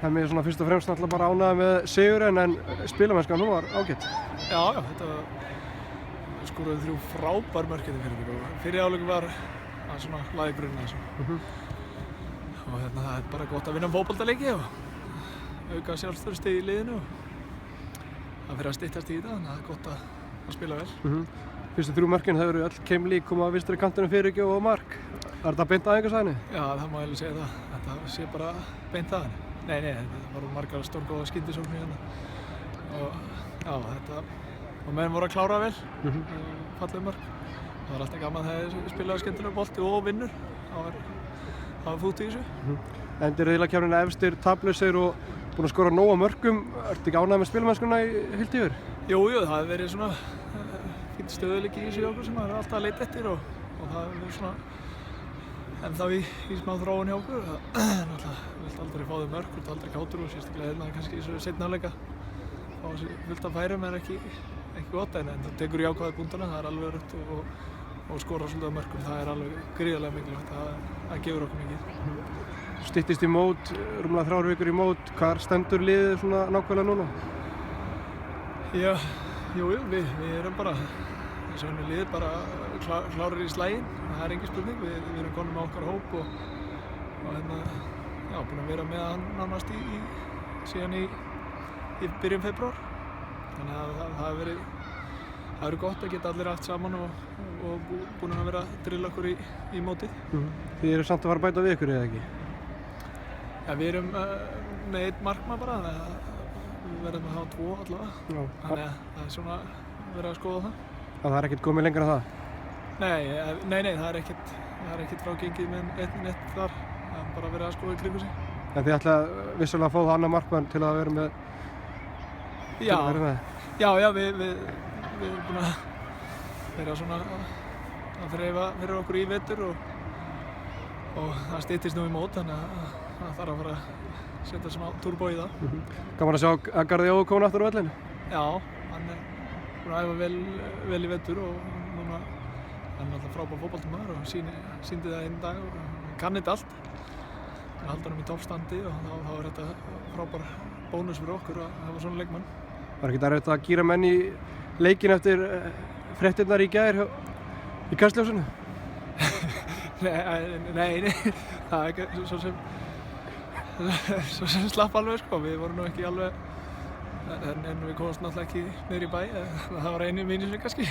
Hemmi svona fyrst og fremst náttúrulega bara ánægður með sigurinn en spilamennskan hún var ágætt. Já, þetta skoruðu 3 frábær mörk hérna fyrir mig og fyrri hálfleikur var að svona lagði grunninn að þessu. Og það er bara gott að vinna fótboltaleiki og auka sjálfstraustið í liðinu og það fyrir að styttast í þetta, þannig að það er gott að spila vel. Fyrstu 3 mörkin það eru öll keimlík koma að vinstri kantinum fyrir og mark. Er þetta beint aðeinkarsæðinni? Já, það má eiginlega segja það. Þetta sé bara beint aðeins. Nei, þetta voru margar stórgóða skyndisóknir hérna. Og já, og menn voru að klára vel, falleg mörk. Það var alltaf gaman þegar þeir spilaði skemmtilega bolti og vinnur. Það var fút í þessu. Endir riðlakeppnina efstir, taplausir og búin að skora nóg af mörkum. Ertu ekki ánægð með spilmennskuna í heilt yfir? Jú, það hefur verið svona fínt stöðuleiki í þessu okkur sem maður er alltaf að leita eftir og það hefur verið svona ennþá í smá þróun hjá okkur. Náttúrulega vilt aldrei fá þau mörk, vilt aldrei kátur og sérstaklega hérna kannski í þessu seinni hálfleika. Fá þessi fullt af færum er ekki gott en það tekur jákvæði búndana, það er alveg rögt og skora svolítið af mörkum. Það er alveg gríðarlega mikilvægt, það gefur okkur mikið. Styttist í mót, rúmlega 3 vikur í mót. Hvar stendur liðið svona nákvæmlega núna? Já, við erum bara, eins og henni liðið bara klárir í slaginn. Það er engin spurning, við erum konum með okkar hóp og búin að vera með hann nánast síðan í byrjun febrúar. Þannig að það hefur verið gott að geta allir haft saman og búin að vera að drilla okkur í mótið. Þið eru samt að fara að bæta við ykkur eða ekki? Já, við erum með 1 markmann bara, þannig að við verðum að hafa 2 allavega. Þannig að það er svona verið að skoða það. Það er ekkert komið lengra en það? Nei, það er ekkert frágengið með neitt þar. Það er bara verið að skoða í kringum sig. En þið ætlaði vissulega að fá það annar markmann til að vera með? Já, við erum búin að vera svona að þreifa fyrir okkur í vetur og það styttist nú í mót, þannig að það þarf að fara að setja smá turbo í það. Gaman að sjá að Garði Jói komin aftur á vellinu? Já, hann er búin að æfa vel í vetur og núna hann er alltaf frábær fótboltamaður og sýndi það einn dag og kann þetta allt. Hann haldi honum í toppstandi og þá er þetta frábær bónus fyrir okkur að hafa svona leikmann. Var ekkert erfitt að gíra menn í leikinn eftir fréttirnar í gær í Kastljósinu? Nei, það er ekki svo sem slapp alveg sko, við vorum nú ekki alveg, en við komumst náttúrulega ekki niður í bæ, það var einu mínusvik kannski.